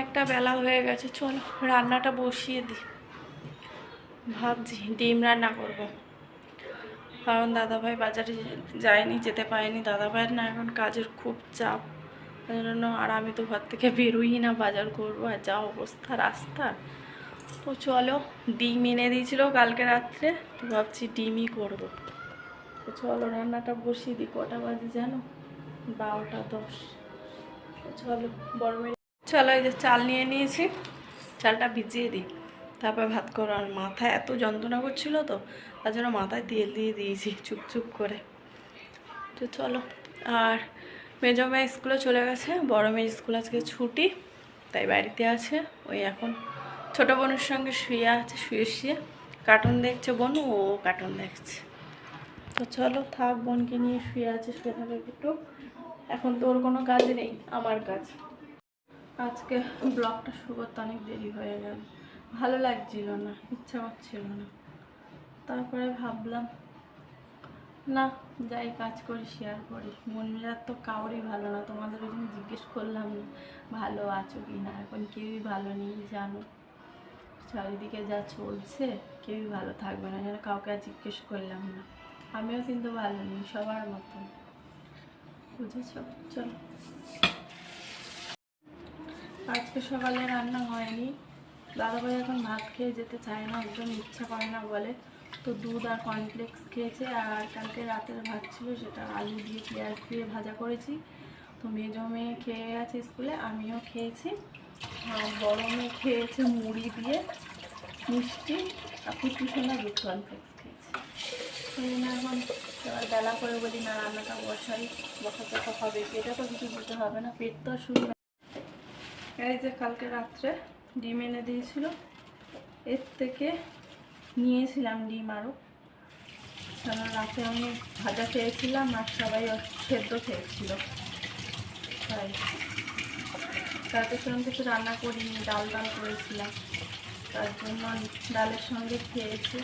অনেকটা বেলা হয়ে গেছে, চলো রান্নাটা বসিয়ে দিই। ভাবছি ডিম রান্না করব, কারণ দাদাভাই বাজারে যায়নি, যেতে পারেনি। দাদাভাইয়ের না এখন কাজের খুব চাপ, ওই জন্য। আর আমি তো ঘর থেকে বেরোই না বাজার করবো, আর যা অবস্থা রাস্তা। তো চলো, ডিম এনে দিয়েছিল কালকে রাত্রে, তো ভাবছি ডিমই করব। তো চলো রান্নাটা বসিয়ে দিই। কটা বাজে জানো? 12টা 10। তো চলো বড় মেয়ে, চলো এই যে চাল নিয়ে নিয়েছি, চালটা ভিজিয়ে দিই, তারপর ভাত করো। আর মাথায় এত যন্ত্রণা করছিল, তো তার জন্য মাথায় তেল দিয়ে দিয়েছি চুপচুপ করে। তো চলো। আর মেজো মেয়ে স্কুলে চলে গেছে, বড় মেয়ের স্কুল আজকে ছুটি, তাই বাড়িতে আছে। ওই এখন ছোটো বোনের সঙ্গে শুয়ে আছে, শুয়ে কার্টুন দেখছে বোন, ও কার্টুন দেখছে। তো চলো থাক, বোনকে নিয়ে শুয়ে আছে, শুয়ে থাকবে একটু। এখন তো ওর কোনো কাজ নেই, আমার কাজ। আজকে ব্লগটা শুরু করতে অনেক দেরি হয়ে গেল, ভালো লাগছিল না, ইচ্ছা করছিল না। তারপরে ভাবলাম না, যাই কাজ করি শেয়ার করি। মন মেজাজ তো কাউরই ভালো না, তোমাদের ওই জন্য জিজ্ঞেস করলাম না ভালো আছো কি না। এখন কেউই ভালো নেই জানো, চারিদিকে যা চলছে, কেউই ভালো থাকবে না, যেন কাউকে আর জিজ্ঞেস করলাম না। আমিও কিন্তু ভালো নেই, সবার মতন, বুঝেছ? চলো। আজকে সকালে রান্না হয়নি, দাদাভাই এখন ভাত খেয়ে যেতে চায় না, একদম ইচ্ছা করে না বলে। তো দুধ আর কর্নফ্লেক্স খেয়েছে। আর কালকে রাতের ভাত ছিল, সেটা আলু দিয়ে পেঁয়াজ দিয়ে ভাজা করেছি। তো মেজো মেয়ে খেয়ে গেছে স্কুলে, আমিও খেয়েছি। আর বড় মেয়ে খেয়েছে মুড়ি দিয়ে মিষ্টি, আর টিউশনে দুধ কর্নফ্লেক্স খেয়েছে। সেই জন্য এখন এবার বেলা করে বলি না, রান্নাটা বসাই, বসাতে তো হবে, পেটে তো কিছু দিতে হবে না, পেট তো শুরু। এই যে কালকে রাত্রে ডিম এনে দিয়েছিল, এর থেকে নিয়েছিলাম ডিম আরও, কারণ রাতে আমি ভাজা খেয়েছিলাম আর সবাই সেদ্ধ খেয়েছিল, তাই তাতে সেরকম কিছু রান্না করিনি, ডাল করেছিলাম, তার জন্য ডালের সঙ্গে খেয়েছে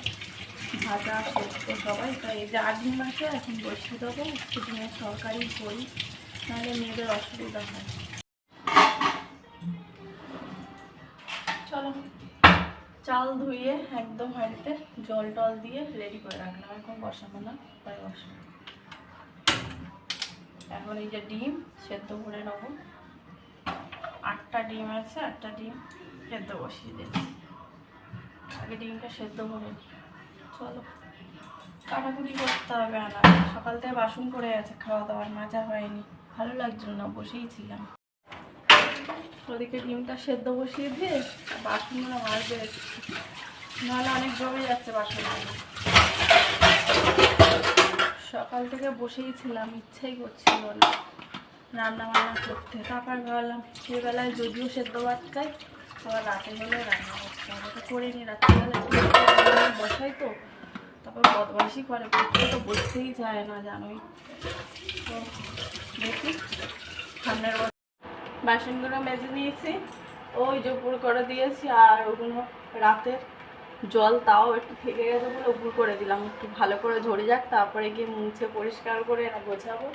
ভাজা সেদ্ধ সবাই। তাই এই যে 8 ডিম আছে, এখন বসিয়ে দেবো, একটু ডিমের তরকারি করি, নাহলে মেয়েদের অসুবিধা হয়। চলো, চাল ধুয়ে একদম হাঁড়িতে জল টল দিয়ে রেডি করে রাখলাম, এখন বসাবো না, তাই বসাবো। এখন এই যে ডিম সেদ্ধ করে নেবো, 8টা ডিম আছে, 8টা ডিম সেদ্ধ বসিয়ে দিচ্ছি। আগে ডিমটা সেদ্ধ করে নিই। চলো, কাটাকুটি করতে হবে। আনা সকাল থেকে বাসন পড়ে আছে, খাওয়া দাওয়ার মাজা হয়নি, ভালো লাগছিল না, বসেই ছিলাম। ওদিকে ডিমটা সেদ্ধ বসিয়ে দিয়ে বাসনগুলো মাজবে, নাহলে অনেক জমে যাচ্ছে বাসন। সকাল থেকে বসেই ছিলাম, ইচ্ছাই করছিল না রান্না বান্না করতে। তারপর ভাবলাম সেবেলায় যদিও সেদ্ধ ভাত খাই, আবার রাতে হলেও রান্না করতে হবে, তো করিনি। রাত্রিবেলা বসাই, তো তারপর বদমাইশি করে, করতে তো বসতেই চায় না জানোই তো। দেখি সামনের বাসনগুলো মেজে নিয়েছি, ওই যে উপর করে দিয়েছি। আর ওগুলো রাতের জল তাও একটু থেকে গেছে বলে উপর করে দিলাম, একটু ভালো করে ঝরে যাক, তারপরে গিয়ে মুছে পরিষ্কার করে এরা গোছাবো।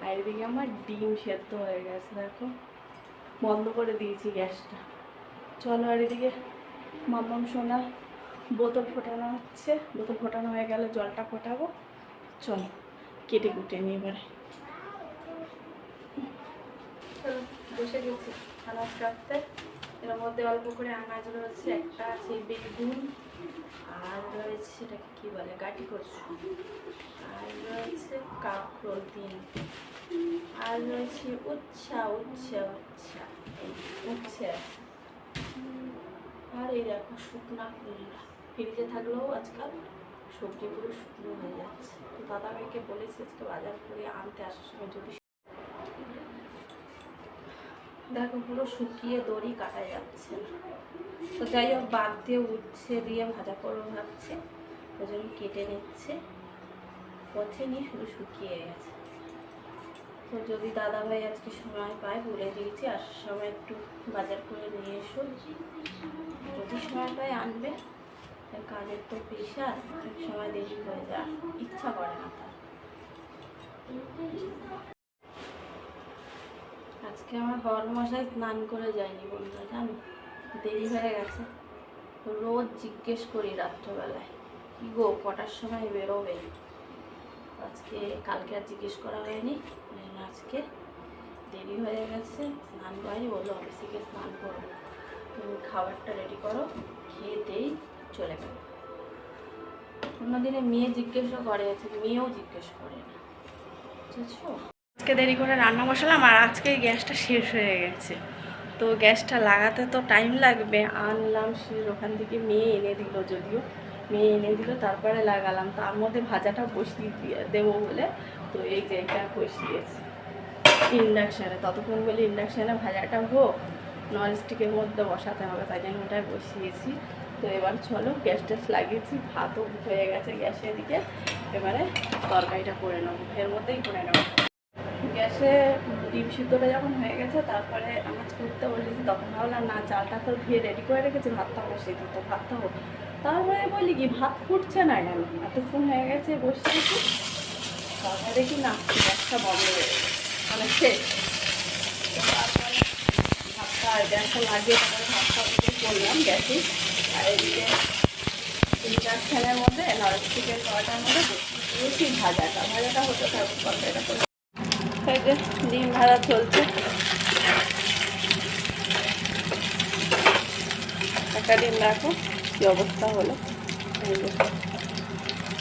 আর এদিকে আমার ডিম সেদ্ধ হয়ে গেছে, দেখো বন্ধ করে দিয়েছি গ্যাসটা। চলো, আর এদিকে মাম্মাম সোনা বোতল ফোটানো হচ্ছে, বোতল ফোটানো হয়ে গেলে জলটা ফোটাবো। চলো কেটে কুটে নিই এবারে। চলো বসে গেছি আনাজ কাটতে। এর মধ্যে অল্প করে আনাজ রয়েছে, একটা আছে বেগুন, আর রয়েছে সেটাকে কী বলে গাটি কচু, আর রয়েছে কাঁকরোল 3, আর রয়েছে উচ্ছা উচ্ছা উচ্ছা উচ্ছে আছে। আর এই দেখো শুকনা কুমড়া, ফ্রিজে থাকলেও আজকাল সবজি পুরো শুকনো হয়ে যাচ্ছে। তো দাদাভাইকে বলেছি আজকে বাজার করে আনতে আসার সময়, যদি দেখো পুরো শুকিয়ে দড়ি কাটা যাচ্ছে না। তো যাই হোক, বাদ দিয়ে উচ্ছে দিয়ে ভাজা করবো ভাবছে, ওই জন্য কেটে নিচ্ছে, পচেনি, শুধু শুকিয়ে গেছে। তো যদি দাদাভাই আজকে সময় পায়, বলে দিয়েছি আসার সময় একটু বাজার করে নিয়ে এসো, যদি সময় পায় আনবে। কাজের তো প্রেশার, এক সময় দেরি হয়ে যায়, ইচ্ছা করে না তার। আজকে আজকে আমার বড় মশাই স্নান করে যায়নি বন্ধুরা, জানো দেরি হয়ে গেছে। রোজ জিজ্ঞেস করি রাত্রেবেলায়, কি গো কটার সময় বেরোবে। আজকে কালকে আর জিজ্ঞেস করা হয়নি, আজকে দেরি হয়ে গেছে, স্নান করেনি, বললো অফিসে গিয়ে স্নান করবো, তুমি খাবারটা রেডি করো, খেয়ে দেই চলে গেল। অন্যদিনে মেয়ে জিজ্ঞেসও করে, আছে মেয়েও জিজ্ঞেস করে না, বুঝেছো। আজকে দেরি করে রান্না বসালাম, আর আজকে গ্যাসটা শেষ হয়ে গেছে, তো গ্যাসটা লাগাতে তো টাইম লাগবে। আনলাম সে ওখান থেকে, মেয়ে এনে দিল, যদিও মেয়ে এনে দিল, তারপরে লাগালাম। তার মধ্যে ভাজাটা বসিয়ে দিয়ে দেবো বলে তো এই যে এটা বসিয়েছি ইন্ডাকশানে, ততক্ষণ বলে ইন্ডাকশানে ভাজাটা হোক, ননস্টিকের মধ্যে বসাতে হবে, তাই জন্য ওটাই বসিয়েছি। তো এবার চলো গ্যাস ট্যাস লাগিয়েছি, ভাতও হয়ে গেছে গ্যাসের দিকে, এবারে তরকারিটা করে নেবো, এর মধ্যেই করে নেবো। গ্যাসে ডিম সিদ্ধটা যখন হয়ে গেছে, তারপরে আমার করতে বলেছি, তখন ভাবলাম না চালটা তো ধুয়ে রেডি করে রেখেছি, ভাতটা বসিয়ে দিত, ভাতটা হোক। তারপরে বলি কি ভাত ফুটছে না কেন, এতক্ষণ হয়ে গেছে বসিয়েছি, তারপরে দেখি না গ্যাসটা বন্ধ হয়ে গেছে, মানে শেষ। তারপরে ভাতটা গ্যাসটা লাগিয়ে তারপরে ভাতটা করলাম গ্যাসে, আর এদিকে ইন্ডাকশানের মধ্যে ননস্টিকের কড়াটার মধ্যে বসিয়েছি ভাজাটা হতো, তারপর তরকারিটা করে। এই যে ডিম ভাজা চলছে, একটা ডিম রাখো কি অবস্থা হলো। এই যে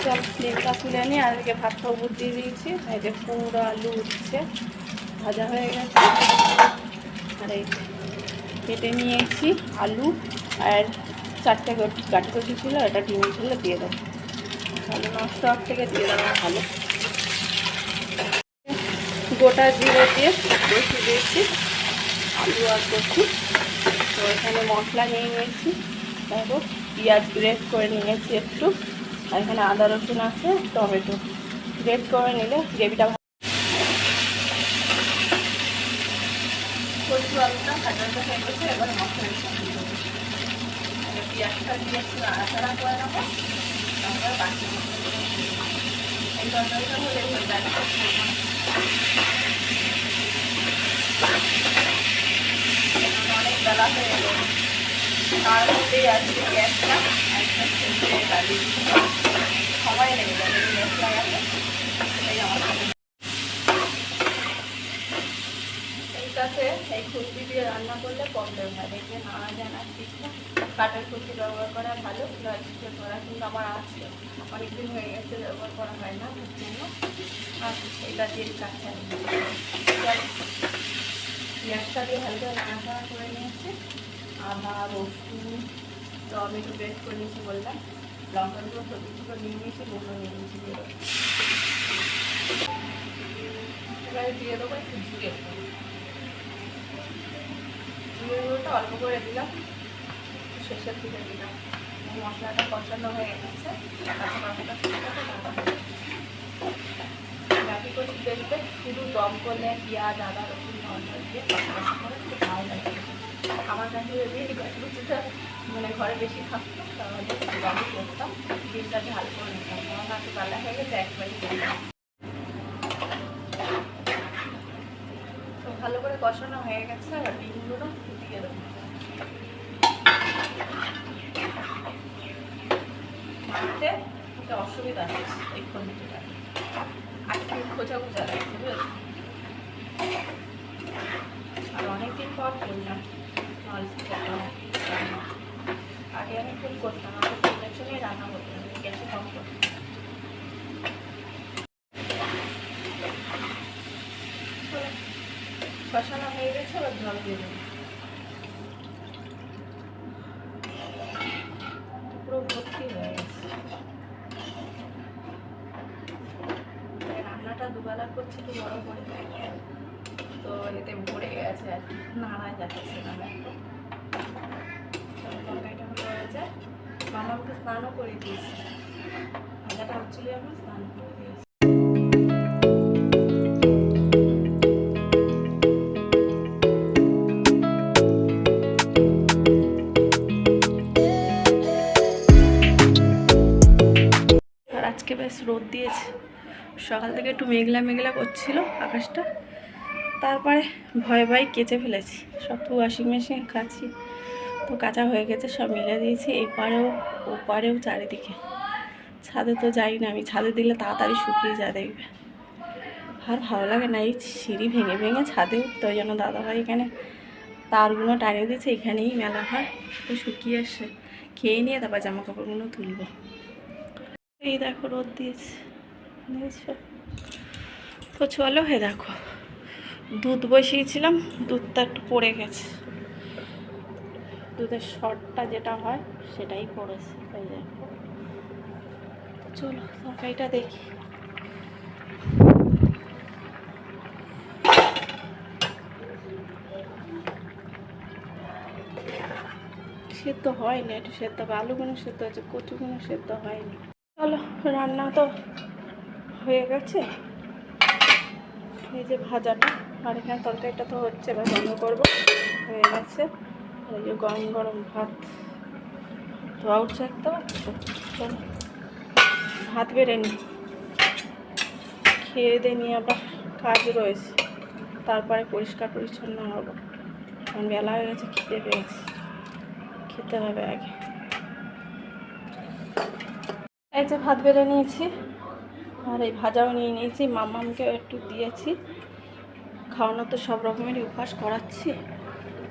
চল ডিমটা তুলে নিই, আর এদিকে ভাতটা উপর দিয়ে দিয়েছি। এই যে কুমড়ো আলু উঠছে, ভাজা হয়ে গেছে। আর এই কেটে নিয়েছি আলু, আর 4টে গাঠি কচি ছিল, এটা ডিমের ঝোলে দিয়ে দেবো, তাহলে নষ্ট হওয়ার থেকে দিয়ে দেওয়া ভালো। গোটা জিরে দিয়ে বসিয়ে দিয়েছি আলু আর কচু। তো এখানে মশলা নিয়ে নিয়েছি, দেখো পেঁয়াজ গ্রেট করে নিয়েছি একটু, আর এখানে আদা রসুন আছে, টমেটো গ্রেট করে নিলে গ্রেভিটা ভালো। কচু আলুটা ভাজাটা হয়ে গেছে, এবার মশলা পেঁয়াজটা দিয়ে একটু নাড়াচাড়া করে নেবো, তারপরে বাকি এই তরকারিটা হলে হয়ে যাবে। অনেক বেলা হয়ে গেল, তার মধ্যেই আজকে গ্যাসটা একটা শেষে লাগিয়ে সময় লেগে যাবে গ্যাস লাগাতে, সেটাই আমার এইটাতে এই খুন্তি দিয়ে রান্না করলে প্রবলেম হয়, দেখবে নাড়া যায় না, ঠিক না। কাঠের খুন্তি ব্যবহার করা ভালো, ননস্টিকের করা কিন্তু আমার আছে, অনেকদিন হয়ে গেছে ব্যবহার করা হয় না, ওর জন্য আর এটা দিয়ে কাছে পেঁয়াজটা দিয়ে হালকা নাড়াচাড়া করে নিয়েছি, আদা রসুন টমেটো গ্রেট করে নিয়েছি বললাম, লঙ্কাগুলো ছোটো ছোটো নিয়ে নিয়েছি, গুঁড়ো নিয়ে নিয়েছি, এবারে দিয়ে দেবো একটু জিরে গুঁড়োটা অল্প করে দিলাম, শেষের দিকে দিলাম। মশলাটা কষানো হয়ে গেছে, বাকি কচু দেখবে শুধু দম করলে পেঁয়াজ আদা রসুন লঙ্কা দিয়ে কষা করে খুব ভালো লাগে। আমার কাছে যদি কচুটা মানে ঘরে বেশি থাকতো তাহলে দমই করতাম, ডিমটা ঝাল করে নিতাম, আমার কাছে বেলা হয়ে গেছে একবারই করতাম। তো ভালো করে কষানো হয়ে গেছে, আর ডিমগুলো দিয়ে দেবো। মারতে একটা অসুবিধা হচ্ছে এই খুন্তিটা, আর কি খোঁজা খোঁজা লাগছে, বুঝেছো। আর অনেকদিন পর করলাম আগে আমি ফুল করতাম, আমি ইন্ডাকশনেই রান্না করতাম, গ্যাসে কম করতাম। কষানো হয়ে গেছে, এবার জল দিয়ে দেবো, পুরো ভর্তি হয়ে গেছে। রান্নাটা দুবেলা করছি তো বড় করে, তো এতে ভরে গেছে আর কি, নাড়া যাচ্ছে না। তরকারিটা হলে হয়ে যায়, মামাকে স্নানও করে দিয়েছি, ভাজাটা হচ্ছিল এখন স্নান করে দিয়েছি। আর আজকে বেশ রোদ দিয়েছে, সকাল থেকে একটু মেঘলা মেঘলা করছিল আকাশটা, তারপরে ভয়ে ভয়ে কেচে ফেলেছি সব, তো ওয়াশিং মেশিন কাছি, তো কাঁচা হয়ে গেছে, সব মিলে দিয়েছি এপারেও ওপারেও চারিদিকে। ছাদে তো যাই না আমি, ছাদে দিলে তাড়াতাড়ি শুকিয়ে যায় দেখবে, আর ভালো লাগে না এই সিঁড়ি ভেঙে ভেঙে ছাদে উঠতে। ওই জন্য দাদাভাই এখানে তারগুলো টানিয়ে দিয়েছে, এখানেই মেলা হয়, তো শুকিয়ে আসে, খেয়ে নিয়ে তারপর জামা কাপড়গুলো তুলবো। এই দেখো রোদ দিয়েছে, বুঝছো? তো চলো, হে দেখো দুধ বসিয়েছিলাম, দুধটা একটু পড়ে গেছে, দুধের শর্টটা যেটা হয় সেটাই পড়েছে, তাই দেখো। চলো তরকারিটা দেখি। সেদ্ধ হয়নি, একটু সেদ্ধ হবে, আলুগুলো সেদ্ধ হয়েছে, কচুগুলো সেদ্ধ হয়নি। চলো রান্না তো হয়ে গেছে, এই যে ভাজাটা, আর এখানে তরকারিটা তো হচ্ছে, এবার বন্ধ করবো, হয়ে গেছে। এই যে গরম গরম ভাত ধোয়া উঠছে, দেখতে পাচ্ছ? চলো ভাত বেড়ে নি, খেয়ে দিয়ে নিয়ে আবার কাজ রয়েছে, তারপরে পরিষ্কার পরিচ্ছন্ন হবো, কারণ বেলা হয়ে গেছে, খিদে পেয়েছি, খেতে হবে আগে। এই যে ভাত বেড়ে নিয়েছি, আর এই ভাজাও নিয়ে নিয়েছি, মামামকে একটু দিয়েছি, খাওয়ানো তো সব রকমেরই উপবাস করাচ্ছি।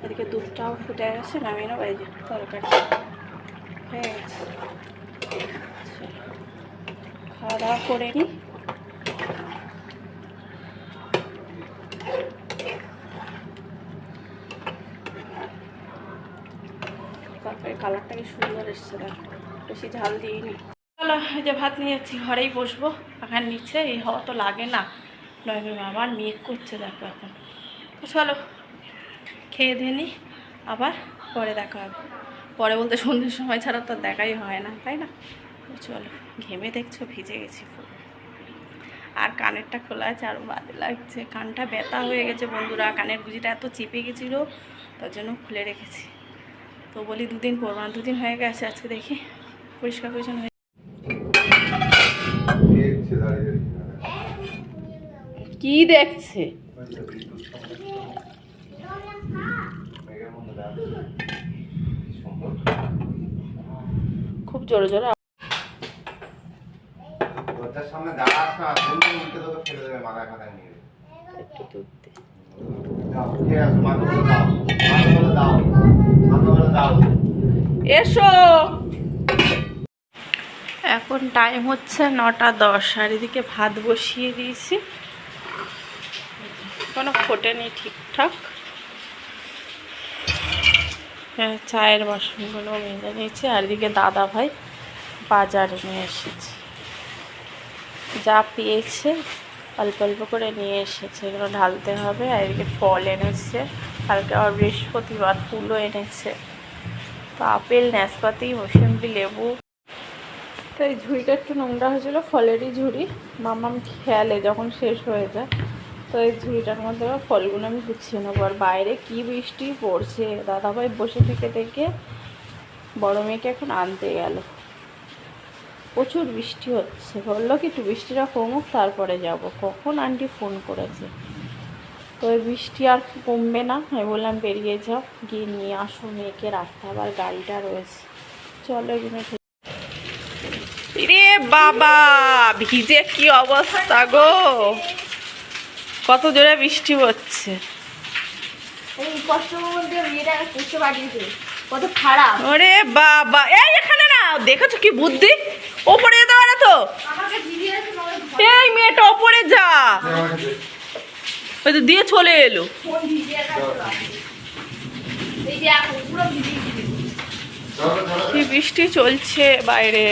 এদিকে দুধটাও ফুটে গেছে, নামিয়ে নেবো। এই যে তরকারি হয়ে গেছে, খাওয়া দাওয়া করে নিই। তরকারি কালারটা কি সুন্দর এসছে, দেখো, বেশি ঝাল দিইনি। চলো এই যে ভাত নিয়ে যাচ্ছি, ঘরেই বসবো, এখন নিচে এই হাওয়া তো লাগে না, নয় আবার মেঘ করছে দেখো এখন। তো চলো খেয়ে দিয়ে নিই, আবার পরে দেখা হবে। পরে বলতে সন্ধ্যের সময় ছাড়া তো দেখাই হয় না, তাই না? চলো, ঘেমে দেখছো ভিজে গেছি ফুল, আর কানেরটা খোলা আছে, আরও বাজে লাগছে, কানটা ব্যথা হয়ে গেছে বন্ধুরা, কানের গুজিটা এত চেপে গেছিলো, তার জন্য খুলে রেখেছি। তো বলি দুদিন পর, মানে দুদিন হয়ে গেছে, আজকে দেখি পরিষ্কার পরিচ্ছন্ন হয়ে। কি দেখছে? খুব জোরে জোরে সামনে দাঁড়াস না, উল্টে তোকে ফেলে দেবে মাথায় মাথায় নিয়ে। একটু দুধ দে, এসো। এখন টাইম হচ্ছে 9:10, আর এদিকে ভাত বসিয়ে দিয়েছি, কোনো ফোটেনি ঠিকঠাক। হ্যাঁ, চায়ের বাসনগুলো মেজে নিয়েছি, আর এদিকে দাদা ভাই বাজারে নিয়ে এসেছে, যা পেয়েছে অল্প অল্প করে নিয়ে এসেছে, এগুলো ঢালতে হবে। আর এদিকে ফল এনেছে, কালকে আবার বৃহস্পতিবার, ফুলও এনেছে, তো আপেল, নাশপাতি, মৌসুম্বি, লেবু। তো এই ঝুড়িটা একটু নোংরা হয়েছিলো, ফলেরই ঝুড়ি, মামাম খেয়ালে যখন শেষ হয়ে যায়, তো এই ঝুড়িটার মধ্যে ফলগুলো আমি গুছিয়ে নেবো। আর বাইরে কি বৃষ্টি পড়ছে, দাদাভাই বসে থেকে থেকে বড় মেয়েকে এখন আনতে গেল, প্রচুর বৃষ্টি হচ্ছে, বললো কি একটু বৃষ্টিটা কমুক তারপরে যাব। কখন আন্টি ফোন করেছে, তো এই বৃষ্টি আর কমবে না, আমি বললাম বেরিয়ে যাও, গিয়ে নিয়ে আসো মেয়েকে, রাস্তা আবার গাড়িটা রয়েছে। চলো এগুলো। রে বাবা, ভিজে কি অবস্থা গো, কত জোরে বৃষ্টি হচ্ছে, কত খারাপ। ওরে বাবা, এই এখানে না, দেখেছো কি বুদ্ধি, ওপরে যেতে পারে তো, এই মেয়েটা ওপরে যা, ওই তো দিয়ে চলে এলো। কি বৃষ্টি চলছে বাইরে,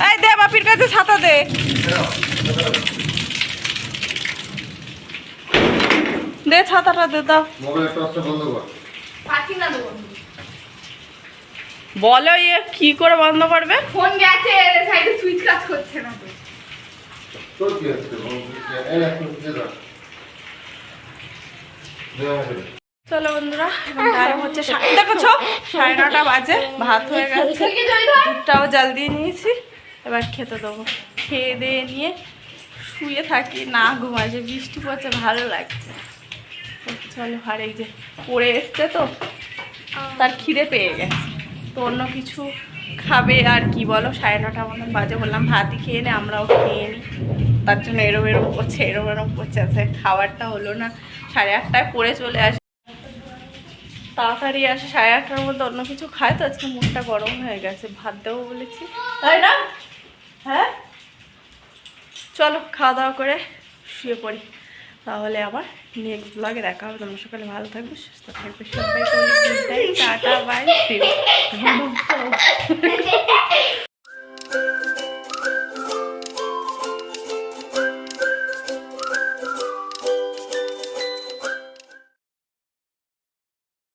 এই দে বাপির কাছে ছাতা দে, দে ছাতাটা দে, দাও। বলো ইয়ে কি করে বন্ধ করবে, ফোন গেছে, সাইডে সুইচ কাজ করছে না তো, চলো বন্ধুরা, এখন টাইম হচ্ছে দেখেছো 9:30 বাজে, ভাত হয়ে গেছে, দুধটাও জাল দিয়ে নিয়েছি, এবার খেতে দেবো। খেয়ে দিয়ে নিয়ে শুয়ে থাকি, না ঘুমাচ্ছে, বৃষ্টি পড়ছে, ভালো লাগছে। চলো, আর এই যে পড়ে এসছে তো তার খিদে পেয়ে গেছে, তো অন্য কিছু খাবে আর কি বলো। 9:30 মতন বাজে, বললাম ভাতই খেয়ে নে, আমরাও খেয়ে নিই। তার জন্য এরম এরম করছে, এরম এরম করছে। আছে খাবারটা হলো না, 8:30টায় পড়ে চলে আসে, তাড়াতাড়ি আসে 8:30টার মধ্যে অন্য কিছু খায়, তো আজকে মুখটা গরম হয়ে গেছে। ভাত দেবো বলেছি, তাই না? হ্যাঁ চলো খাওয়া দাওয়া করে শুয়ে পড়ি, তাহলে আবার নেক্সট ব্লগে দেখা হবে। তোমরা সকালে ভালো থাকবে, সুস্থ থাকবে, সবাই টাটা বাই।